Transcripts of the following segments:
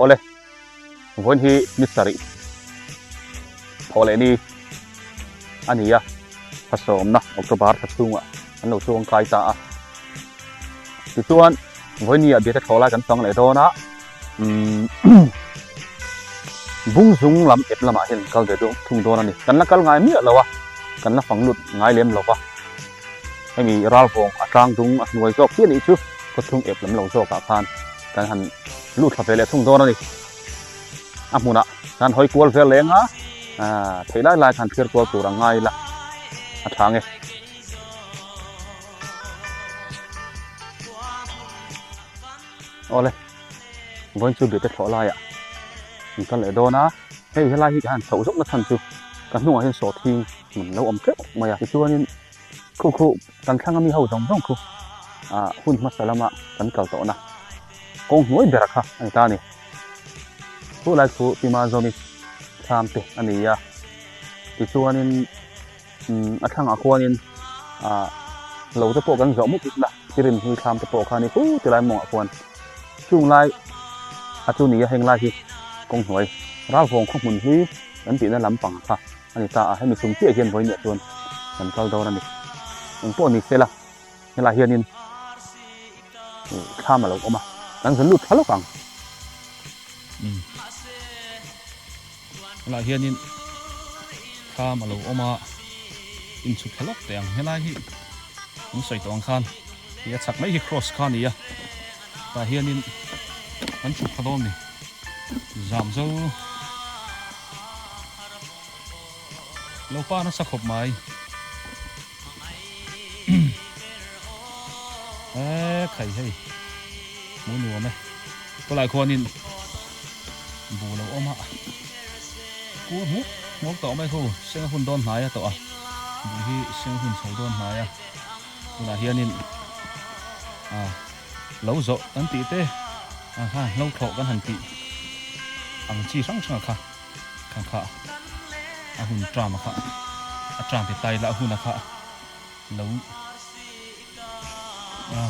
ole von hi misari thole ni ania pasom na October thunga an lo chuang kai ta ti chuan von ni a bi ta thola kan tong le do na bung zung lam et lama hin kal de do thung do na ni kan la kal ngai mi lawa kan la phang lut ngai lem lawaให้มีราวฟงอัตรางดุงหน่วยจอกเที่ยนอีชุก็ทุ่งเอฟลำลงโซกาพานการหันลูดคาเฟ่และทุ่งโดนนี่อ่ะมุนะการหอยกวลเฟลเลงอ่ะเทไล่ลายการเทียร์กวลตัวง่ายละอัตรางเอโอ้เลยวันจุดเดือดถอลายอ่ะมีกันเลยโดนนะให้เวลาที่การเสาซุกนักทันจุการหน่วยให้โซทิ้งเหมือนเราอมเก็บมาอยากช่วยนี่คู่กันข้างมีเฮาจงคู่หุ่นมัสลามะกันเก่าต่อนะกงหวยเบรักฮะไอ้ตานี่ผู้ไล่คู่ที่มาโซมิทำติอันนี้ที่ตัวนี้อัฐังอาควานี่เราจะโปกันจอมุกนะที่ริมที่ทำจะโปกันนี่ผู้ที่ไล่มองอาควานช่วงไล่ช่วงนี้แห่งไล่ที่กงหวยร่างฟงข้อมูลที่นั่นตินั่นลำปังค่ะอันนี้ตาให้มีสุ่มเตี้ยเย็นไว้เนี่ยตัวกันเก่าต่อนั่นนี่องค์พ่อนี่เสร็จละเวลาเฮียนินข้ามมาแล้วออกมาหลังจากลุดทะเลาะกันเวลาเฮียนินข้ามมาแล้วออกมาอินสุดทะเลาะแต่ยังเวลาที่มันใส่ตัวอังคารเฮียชักไม่ที่ cross ข้านี่แต่เฮียนินมันชุดขดมนี่จามเจ้าเราป้าน่าสักขบไม้ไข่ให้หมูหนัวไหมก็หลายคนนี่บูเราออกมากูมุกต่อไม่คู่เสียงหุ่นโดนหายต่อบูที่เสียงหุ่นเขาโดนหายเวลาเฮียนี่เราโจอันตีเต้ค่ะเราโถกันหันตีอังจีสังชังค่ะหุ่นตรามค่ะตรามไปไตละหุ่นนะคะเรา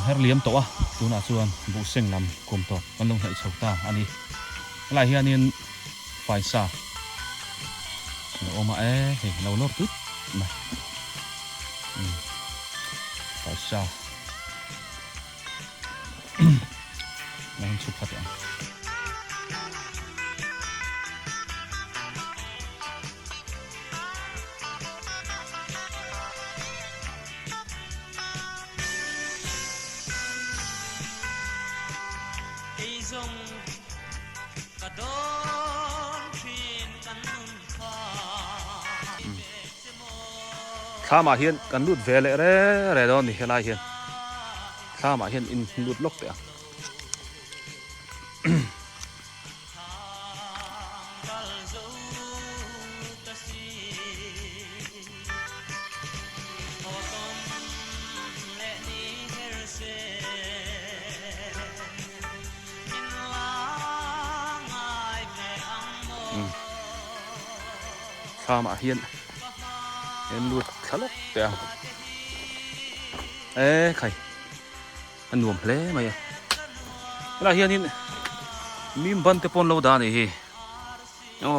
เฮร์เลียมตัวตัวน่าชวนบุเซงนำกลมตัวมันลงให้ชาวตาอันนี้อะไรเฮียนี่ไฟซ่าเราเอามาเห็นเราลบตุ๊ดมาไฟซ่ามันชุบขัดอย่างข้ามาเฮียนกันลุดเวลเร่ดอนนี่เฮลายเฮียนข้ามาเฮียนอินลุดลกเตะข้ามาเฮียนลุดทะลุเตะใครอันนุ่มเล่ไหมเวลาเฮียนี่มีบันเตปนเราด่านี่โอ้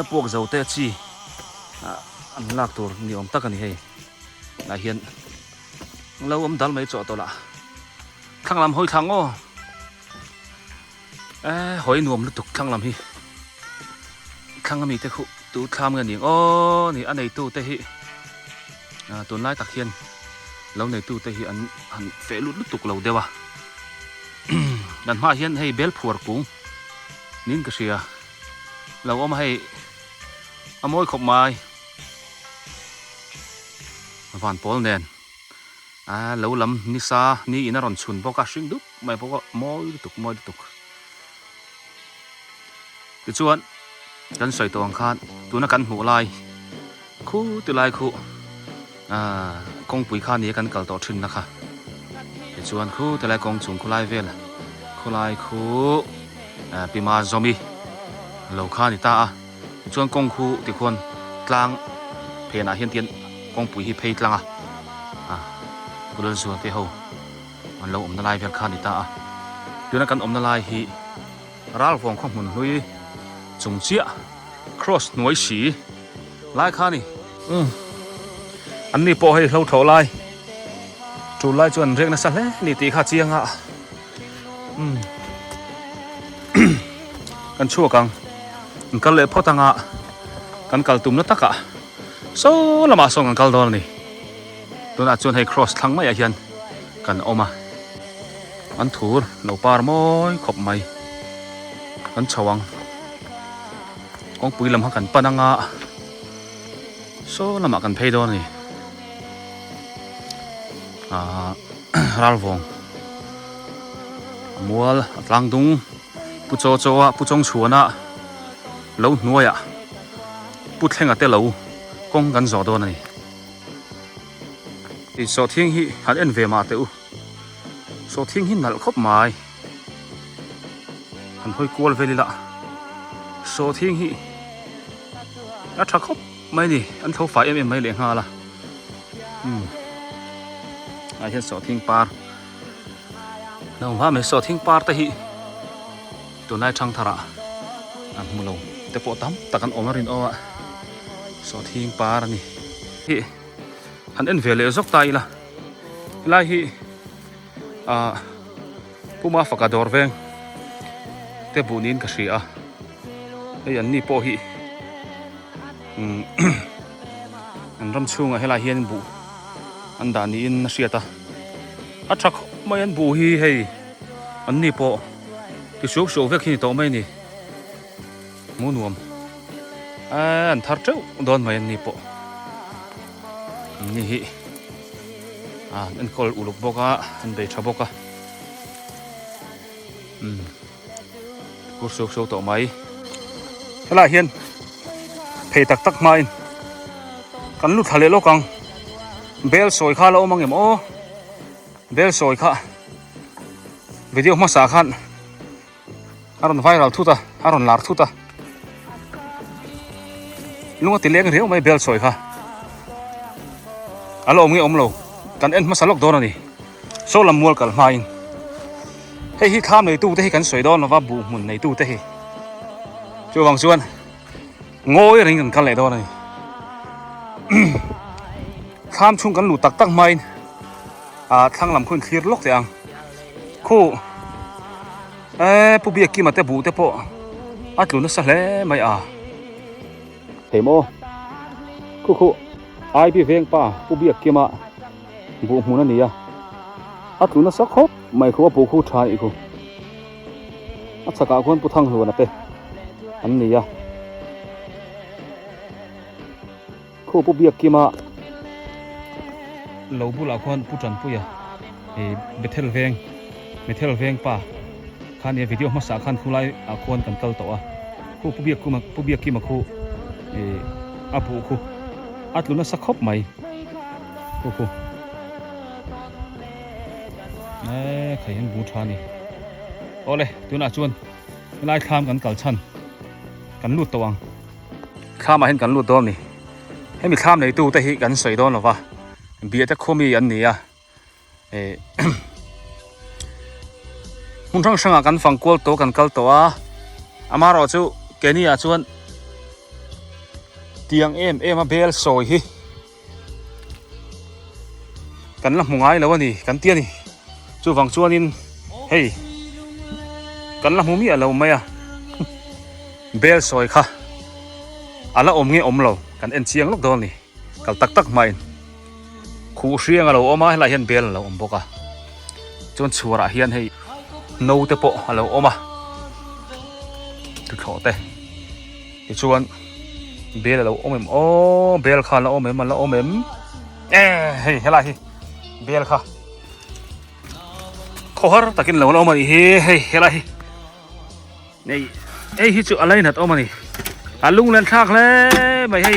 พวกเจ้าเตะจีอันลากตัวนี่อมตักกันนี่เวลาเฮียนเราอมดัลไม่จ่อตัวละข้างลำหอยทางโอ้หอยนุ่มลุดตุกข้างลำฮีข้างมีเตะขุตูดข้ามกันนี่โอ้นี่อันไหนตูเตะฮีตัวไล่ตักเฮียนแล้วในตู้เตะอันเฟลุดลุตุกเราเดียวดันมาเฮียนให้เบลผัวกุ้งนิ่งกระเชียเราเอามาให้อโมยขบไม้ผ่านปอลแนนเราลำนิสานี่อินารอนชุนพวกกระชิงดุไม่พวกมอยลุตุกติดชวนกันใส่ตัวอังคารตัวนักกันหัวลายคู่ตัวลายคู่กงปุ๋ยข้านี้กันเก่าต่อถึงนะคะเดี๋ยวชวนคู่แต่ละกงจุงคู่ไล่เวลคู่ไล่คู่ปีมาซอมบี้เหล่าข้านี่ตาชวนกงคู่ติควรกลางเพน่าเฮียนเตียนกงปุ๋ยที่เพย์กลางกูเดินชวนไปเขามันเราอมละลายเวลข้านี่ตาเดี๋ยวนักกันอมละลายที่ ราวฟองของหมุนลุยจงเจีย cross หน่วยสีลายค่านี่อันนี้พอให้เราเท่าไรจูไล่จนเรียกนะสักแล้วนี่ตีข้าเจียงอ่ะกันชั่วกังกันเลยพอตังอ่ะกันกัลตุ่มนัตตะกะโซ่ละมาส่งกันกัลดอนนี่ตัวน่ะจนให้ cross ทั้งไม่ยันกันออกมาอันถูรเราปาร์มอยขบไม่อันชวังกองปุ๋ยลำหักกันปนังอ่ะโซ่ละมากันเพย์ดอนนี่ราวฟงมัวลังดุงผู้โจโจอ่ะผู้จงชวนอ่ะเหลาหน่วยอ่ะผู้เท่งอ่ะเตะเหลากงกันจอดนี่ที่โซทิ้งฮีหันเอ็นเวมาเตอโซทิ้งฮีนัลคบไม้หันห้อยกวลเวลิละโซทิ้งฮีอัฐคบไม่นี่อันเท่าฝ่ายไม่เลี้ยงหาละไอ้เห็นโซทิ้งปาร์น้องว่าไม่โซทิ้งปาร์แต่ฮีตัวนายช่างทาระอันมุลงแต่ปวดตั้มตะกันอมรินอ้อโซทิ้งปาร์นี่ฮีอันเอ็นเวลเลยจกตายละไล่ฮีผู้มาฝักดอร์เวงแต่บุญนินกษีไอ้อันนี้พอฮีอันรำชุ่งให้ลายเฮียนบุอันดานี้อินเสียตาอัชักไม่อันบุฮีให้อันนี้พอที่สุกโชว์เวกที่โตไม่นี่มูนวมอันทาร์เจ้าโดนไม่อันนี้พอนี่ฮีอันคอลอุลุกบกอันเบชบกกูสุกโชว์โตไม่ให้ลายเฮียนเพตักตักมาอินกันลุดทะเลโลกังเบลสวยข้าเรามังเอ็มโอเบลสวยข้าวิดีโอมาสาขันอารอนไฟเราทุตาอารอนลาร์ทุตาลุงติเลี้ยงเรียวไม่เบลสวยข้าอารมณ์งี้อมโลกันเอ็นมาสลกโดนนี่โซลมัวกันมาอินให้ฮิข้ามในตู้เตะกันสวยโดนว่าบุหมุนในตู้เตะช่วยวังชวนโง่ยังกันกันเลยโดนนี่ข้ามชุ่งกันหลุดตักตั้งไม่ทางลำคุณคีร์ล็อกเตียงคู่ผู้เบียกี้มาเตะบูเตะโปอัดหลุดนั่นสักแล้วไม่เทโมคู่ไอพี่เวียงป้าผู้เบียกี้มาบูหูนั่นนี่อัดหลุดนั่นสักครบไม่คือว่าบูคู่ชายอีกคู่อัดสกัดคนผู้ทั้งหัวนั่นเตะอันนี้คู่ผู้เบียกี้มาเราบุลาคนผู้จันผู้ยาเบเทลเวงป่าข้าเนี่ยวิดีโอมาสาขันคู่ไล่คนกันเกลตัวคู่ผู้เบียกี้มาคู่อาบูคู่อัดลุนสักครบไหมคู่ใครเห็นบูชานี่โอ้เลยตัวน่าชวนไล่ข้ามกันเกลชันกันลุดตัวข้ามมาเห็นกันลุดตัวนี่ให้มีข้ามในตู้แต่เห็นกันสวยโดนหรอวะเบียร์จะคู่มีอันนี้หุ่นช่างช่างกันฟังกวลโตกันกัลตัวอามาเราจูแกนี่ชวนเตียงมาเบลสวยฮิกันละมุงไงแล้ววะนี่กันเตี้ยนี่จูฟังชวนนินเฮ้ยกันละมุมีอะไรไหมเบลสวยค่ะอะไรอมงี้อมเรากันเอ็นเชียงลูกโดนนี่กันตักไม่คู่เชียงเราออกมาให้ลายเห็นเบลเราอมบอกจนชัวร์เฮียนให้โน้ตโปะเราออกมาถึงขอเตะชวนเบลเราอมโอ้เบลค่ะเราอมมันเราอมเฮ้ยอะไรเบลค่ะขอฮาร์ตะกินเราอมมาดิเฮ้ยอะไรนี่ฮิจูอะไรนัดอมมาดิลุงเล่นทักเลยไม่ให้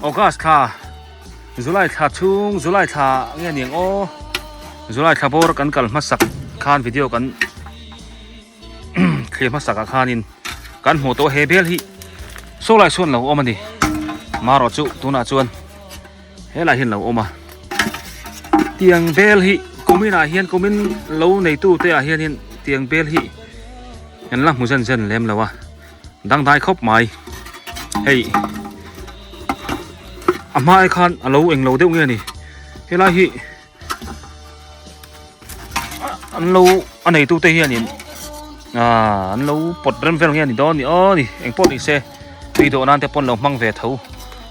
โอกาสค่ะจุลัยท่าชุ่งจุลัยท่าเงี้ยเนี่ยโอ้จุลัยท่าโบรกันมาสักคานวิดีโอกันเคลียร์มาสักคานินกันหัวโตเฮเบลฮีโซไลชวนเราออกมาดิมารอจุตัวน่าชวนเฮ้ยไรเห็นเราออกมาเตียงเบลฮีกูมินเฮียนกูมินเราในตู้เตะเฮียนเ ตียงเบลหิอันละหมูเส้นเล่มแล้ววะดังได้ครบไหมเฮ้ยอามาไอ้คันเราเองเราเดี๋ยวเงี้ยนี่เฮ้ยละหิอันเราอันไหนตู้เตี้ยนี่อันเราปลดเริ่มเฟลเงี้ยนี่โดนนี่นี่เองปลดอีกเซ่ปีโดนั่นแต่ปนเรามั่งเวทเขา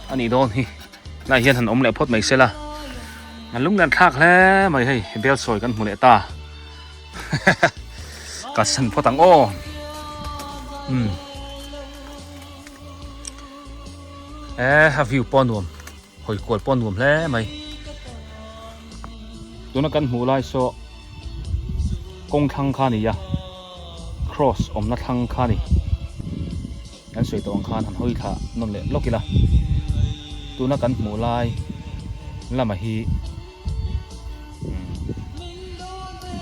อันนี้โดนนี่นายเฮียนหันอมแล้วพดไม่เสียละอันลุงนั่นทักแล้วไม่ให้เบลสวยกันหมดเลยตากัดสันพอตังฮาวิวป้อนรวมหอยกวดป้อนรวมแล้วไหมตัวนักกันหูลายโซกงทังคานี่ยะ cross อมนัดทังคานี่งั้นสวยตัวอังคารหันหอยท่านนเละล็อกกี่ละตัวนักกันหูลายละมาฮี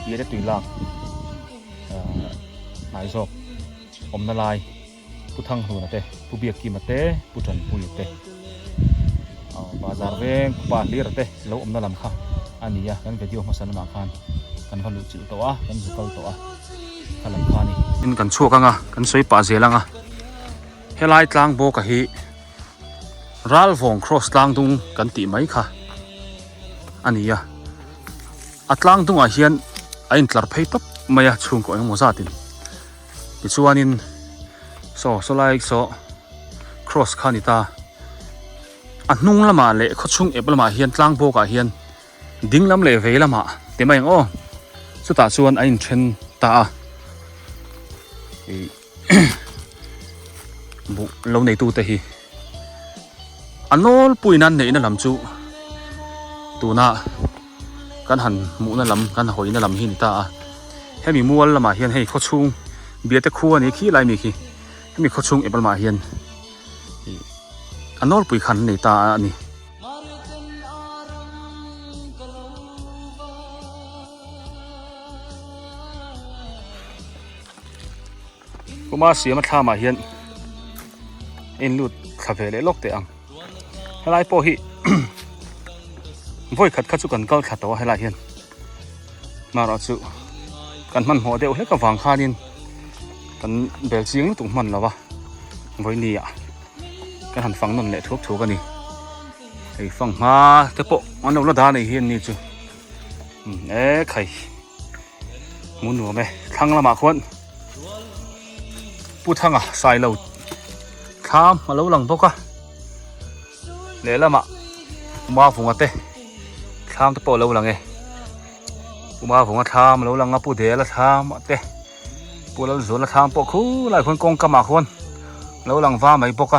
เยอะได้ตุยลากหายศพอมนาลายผู้ทั้งหัวนะเต้ผู้เบียกีมาเต้ผู้จันผู้อยู่เต้บาซาร์เวงปาลีร์เต้แล้วอมนาลำค่ะอันนี้กันวิดีโอมาสั่นมาคันกันพันลุจิตัวกันสุกลตัวกันลำคันนี่นี่กันชั่วกันกันสวยป่าเสียลังเฮลัยตลางโบกะฮีรัลฟงครอสตลางตุงกันตีไหมค่ะอันนี้อัตลางตุงอาเฮียนไอ้ตลาดเพย์ตับไม่อยากชุ่มก่อนยังมัวซาตินอีส่วนนี้โซไลค์ครอสคานิตาอันนุ่งละมาเละเขาชุ่มเอฟละมาเฮียนตลางโบกะเฮียนดิ้งลำเละเวละมาเต็มไปยังสุดท้ายส่วนไอ้เชนตาบุเราในตู้เตะอันโน้ลปุยนั่นเนี่ยนั่นลำจูตัวน่ะกันหันหมูนั่นลำกันหอยนั่นลำหินตาให้มีมัวละมาเฮียนให้เขาชุ่มเบียร์ตะคัวนี่ขี้ลายมีขี้ให้มีเขาชุ่มเอฟละมาเฮียนอันโน้ลปุยขันในตาอันนี้กูมาเสียมาท่ามาเฮียนเอ็นลุดคาเฟ่เลยลกเตะอังให้ไล่โปหิบ่อยขัดสุกันเกาขัดตัวให้ไล่เฮียนมารอสุกันมันหัวเดียวให้กับวางคาดินกันเบลซิงตุ่มมันแล้ววะบ่อยนี่กันหันฟังนั่นแหละทุกกันนี่ไอ้ฟังมาเตะโปอันนั้นละดาในเฮียนนี่จูไข่มุนหัวไหมทั้งละมาคนผู้ทั้งใส่เราข้ามมาแล้วหลังพวกเดี๋ยวละมาฝูงเต้ข้ามตะโปแล้วหลังมาฝูงข้ามแล้วหลังผู้เดี๋ยวละข้ามเต้ผู้แล้วส่วนละข้ามพวกคู่หลายคนกงกำมาคนแล้วหลังฟ้าไม่พวกอ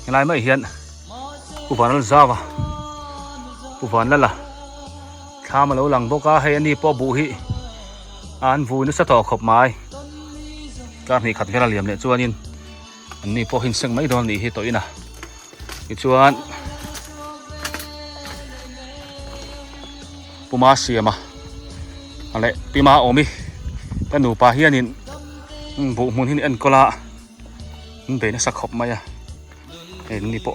ะไรไม่เห็นผู้ฝันนั่นทราบผู้ฝันนั่นล่ะข้ามมาแล้วหลังพวกให้อันนี้พอบุหิอันฟูนี่สะท้อขบไม้การนี่ขัดแค่ละเหลี่ยมเนี่ยจวนนี่อันนี้พอหินซึ่งไม่โดนนี่ที่ตัวน่ะอีจวนปูมาเสียมาอะไรปีมาโอมิแต่หนูปลาเฮียนี่บุมุนที่นี่อันก็ละมันเป็นสักขบไหมเห็นนี่ปะ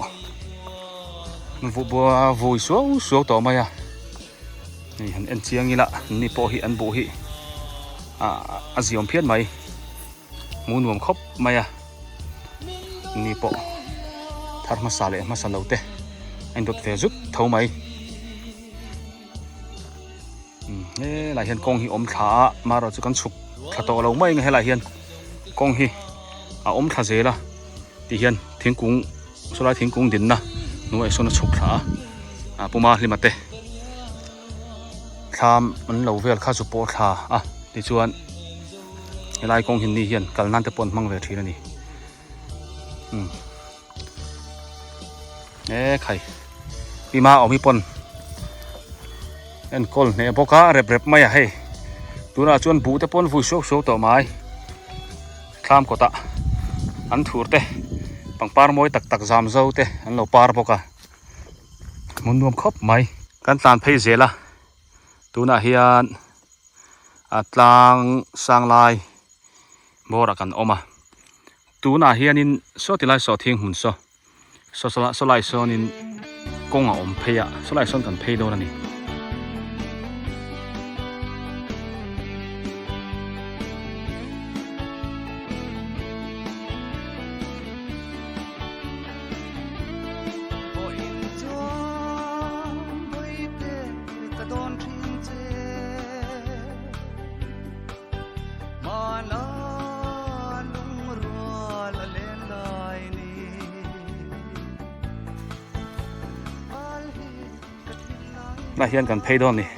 มันฟูสัวต่อไหมนี่เห็นอันเชียงนี่ละนี่ปะหิอันบุหิอาเซียมเพี้ยนไหมหมูหนุ่มครบไหมนี่ปะทัดมาสาเลยมาสาเลาเตะอันดดเฟซุกเท่าไหมหลายเห็นกองหิอมขามาเราจะกันฉุกถ้าโตเราไม่ไงให้หลายเห็นกองหิอมขาเจละที่เห็นทิ้งกุ้งสุดท้ายทิ้งกุ้งดินนะหน่วยส่วนฉุกขาปูมาลิมาเตะข้ามมันเราเวลข้าสุโปขาที่ชวนลายกองหินนี่เห็นกันนั่นจะปนมั่งเวทีแล้วนี่ไข่ปีมาเอามีปนเอ็นกอลเนี่ยพวกเขาเร็บไม่ให้ตัวน่ะชวนบูแต่ปนฟูโชต่อไม้ข้ามกตะอันถูกเตะปังปาร์มวยตักจามเจ้าเตะอันเราปาร์พวกเขามุนรวมครบไหมกันตานเพย์เจล่ะตัวน่ะเฮียนตลางสร้างลายบรักกันออกมาตัวน่ะเฮียนินสอดที่ไล่สอดทิ้งหุ่นสไลด์สอนินกงอมเพย์สไลด์สอนกันเพย์โดนนี่ น่าเฮียนกันเพย์ดอนนี่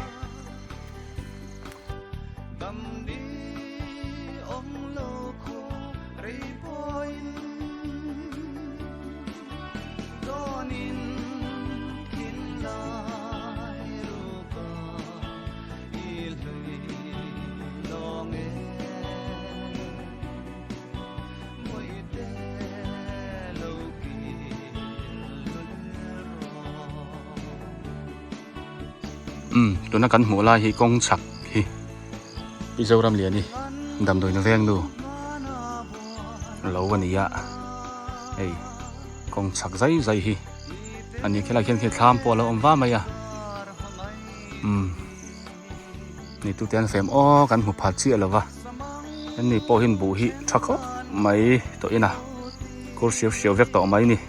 ตัวนักกันหัวลายฮีกงฉักฮีพี่เจ้ารำเหลียนี่ดำโดยนแวงดูเหลาวันนี้อะเฮ้ยกงฉักใจฮีอันนี้แค่ละเขียนทามปอเราอมว่าไหมอะนี่ตัวเตียนเฟมอ้อกันหัวผาเชี่ยแล้ววะอันนี้ปอหินบูฮีชักเขาไหมตัวเองนะกูเสียวเวกต่อไหมนี่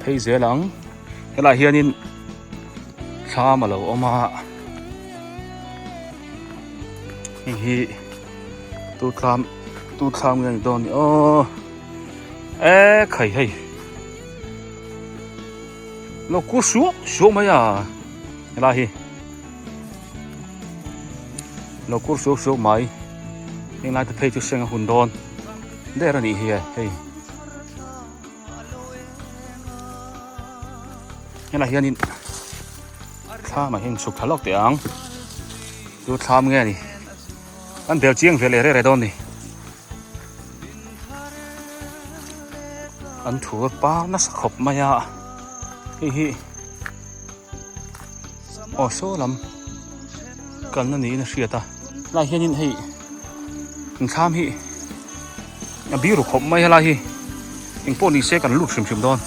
เพย์เสียหลังเวลาเฮียนินช้ามาแล้วออกมาฮีตูทามเงินตอนนี้ไข่ให้เรากูชัวไหมอ่ะเวลาเฮีเรากูชัวไหมยังไงจะเพย์จุดเสียงหุ่นดอนได้ระนี่เฮียเฮ้ยนี่แหละเฮียนินข้ามาเห็นสุกทะเลาะเตียงดูทำไงนี่อันเดียวเจียงเฟลเลยอะไรตอนนี้อันถูกป้าน่าสกปรกมายาฮิโอ้โซลำกันนั่นนี่นะเสียตาลายเฮียนินให้ข้ามฮิบิรุขบไม่อะไรฮิอิงพวกนี้เสกันลูดชิมดอน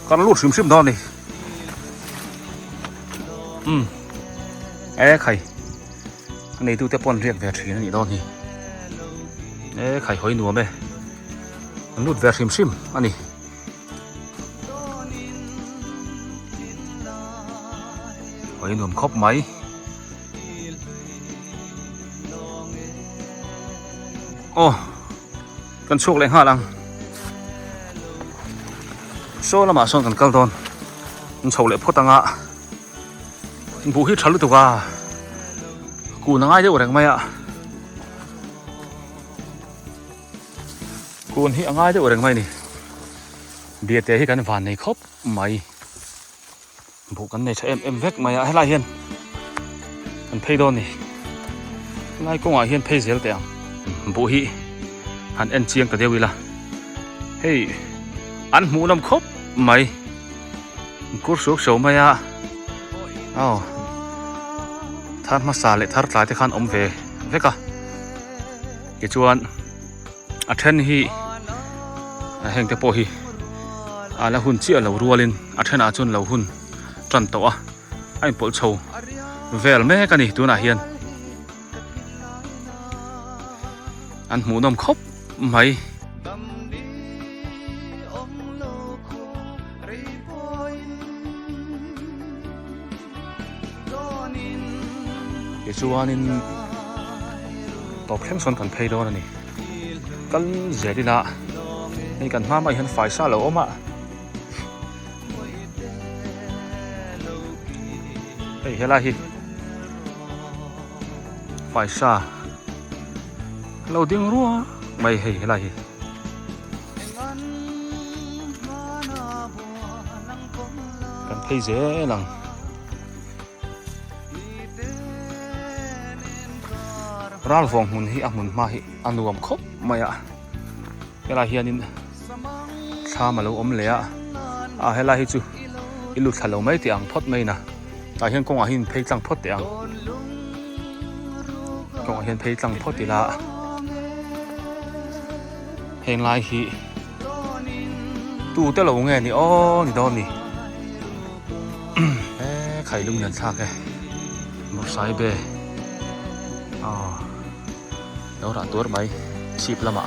กันลูดชิมดอนนี่ไข่อันนี้ดูแต่ปนเรียกแวร์ทรีนั่นนี่ดอนนี่ไข่หอยหนัวไหมมันรูดแวร์ชิมอันนี้หอยหนุ่มครบไหมโอ้กันโชคแรงห้าลังโซ่ละมาส่งกันเกลตอนมันโชว์เล็บพอตังอ่ะบูฮิตชัลลุตัวกูนั่งไอ้เจ้าแรงไหมอ่ะกูนี่ง่ายเจ้าแรงไหมนี่เบียดเตะให้กันฝันในครบไหมบุกกันในใช้เอ็มเวกไหมอ่ะให้ไล่เฮียนมันเพย์โดนนี่ไล่กงอ่ะเฮียนเพย์เสียแล้วแต่บุฮิหันเอ็นเชียงแต่เดียววิละเฮ้ยอันหมูน้ำครบไหมกูสูงโฉมไหมอ่ะอ้าวท่านมาสาเลท่านหลายที่ขันอมเวกะกิจวันอาเทนฮีแห่งเตปโอฮีแล้วหุ่นเชี่ยเหล่ารัวลินอาเทนอาจุนเหล่าหุ่นจันโตะไอ้ปอลโชเวลแม่กันนี่ตัวน่าเฮียนอันหมูนมครบไหมจวนนินตอบเข้มสนกันเพย์โดนนี่กันเจดีละนี่กันมาไม่เห็นฝ่ายซาเหล่ามาเฮ้ยเฮล่าฮีฝ่ายซาเราดิ้งรัวไม่เฮ้ยเฮล่าฮีกันเพย์เจหลังร้านฟองหุ่นที่อามุนมาฮิอันรวมครบมาอ่ะเวลาเฮียนินชามาแล้วอมเลยอ่ะเฮลาฮิจูอิลุทะเลไม่เตียงพอดไม่นะแต่เฮียนกงอาหินเพย์จังพอดเตียงกงอาหินเพย์จังพอดตีละ เฮงลายฮีตู้เตลงไงนี่อ๋อนี่ดอนนี่ไข่ลุงเงินซากแกมอไซค์เบแล้วร้านตัวไหมชีพละมา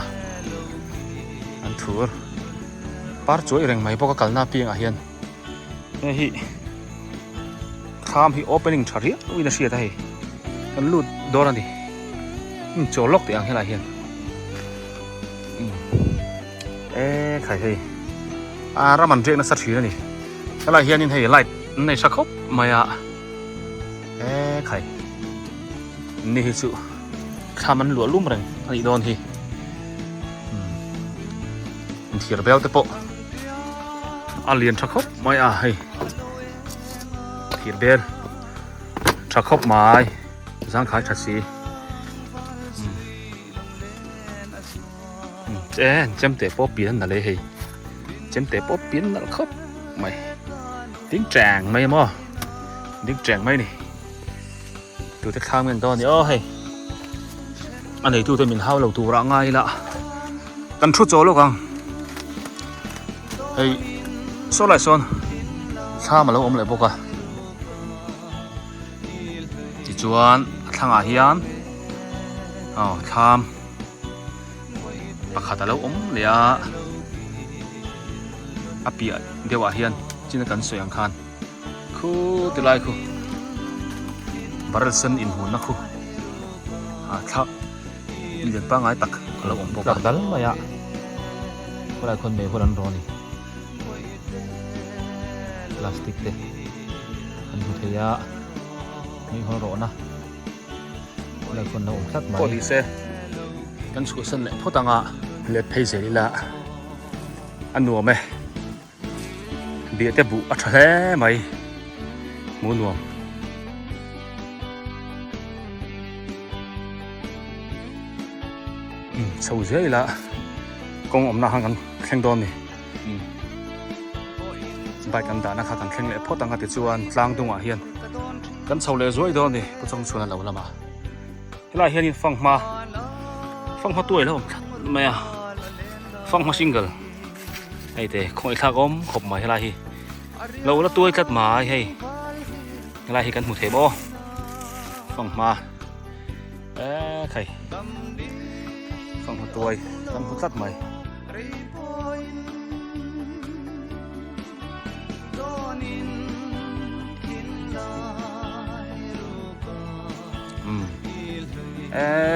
อันทัวร์ปาร์ช่วยแรงไหมพวกกัลน่าเปียงอ่ะเฮียนฮีข้ามฮีโอเปนิ่งชาริวินาทีได้กันลุดโดนนี่โจล็อกตัวอย่างให้ไรเฮียนไข่เฮ้ยรามันเรียกนักสัตว์ชีนี่อะไรเฮียนี่เฮ้ยไล่ในชักคบมาอ่ะไข่นี่ฮิสุข้ามันหลวลุ่มแรงอันนี้โดนทีเทียร์เบลเตปะเลียนชักคบมาอ่ะเฮ้ยเทียร์เบลชักคบไม้สังขารชัดสีเจมเตะป๊อปเปลี่ยนอะไรเฮ้ยเจมเตะป๊อปเปลี่ยนนั่นครับไม่ดิ้งแจงไม่มั้งดิ้งแจงไม่นี่ดูแต่ข้ามกันตอนนี้เฮ้ยอันนี้ดูแต่มินเท้าเราตัวร่างไงละกันชุดโจลูกอ่ะเฮ้ยโซ่ไหลโซนข้ามาแล้วเลยพวกอ่ะจีจวนทางอาเฮียนข้ามปากขาดแล้วเลยอาปีเดียวอาเฮียนจินกันสวยอังคารคู่ติไลคู่บาร์เซนอินหุ่นนะคู่ทักเดือดป้าไงตักเราพวกดัลมายะคนละคนเมย์คนนั้นรอนี่พลาสติกเด็อันพุทธยามีคนรอนะคนละคนเราทักมาพอดีเซกันสุดสั้นเลยพอตั้งเลือดเพย์เสรีละอันนัวไหมเดี๋ยวจะบุอัดแท้ไหมหมูนัวสู้เสียละกองอมนาหังกันแข่งโดนนี่ใบกันด่านะครับกันแข่งเลยพอตั้งติดชวนกลางตรงอ่ะเฮียนกันสู้เลยช่วยโดนนี่ก็ต้องชวนเราละมาเวลาเฮียนฟังมาตัวแล้วไม่ฟังมาซิงเกิลไอ้เด็กคอยทักขบมาเฮลาฮีเราละตัวกัดมาให้เฮลาฮีกันหมุดเทบฟังมาใครฟังมาตัวกันหมุดกัดมา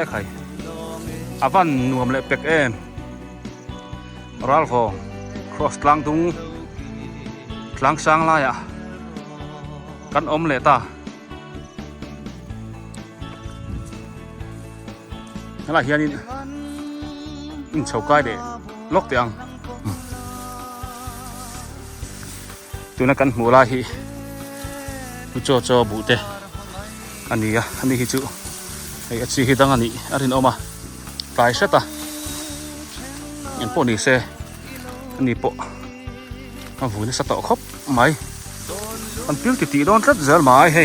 ใครอาวันนวมเล็บเป็กรัลโฟครอสกลางตุงกลางช่างลายกันอมเลต้าอะไรเฮียนี่ชาวไก่เด็กล็อกเตียงตัวนักกันมูลาฮีมุโจบุเตอันนี้ฮิจูไอ้ชีฮิดังอันนี้อารินออกมาปลายเสตยังพวกนี้เซอันนี้พวกมันฟูนี่สต๊อกครบไหมมันปิ้วติดโดนรัดเจอไหมเฮ้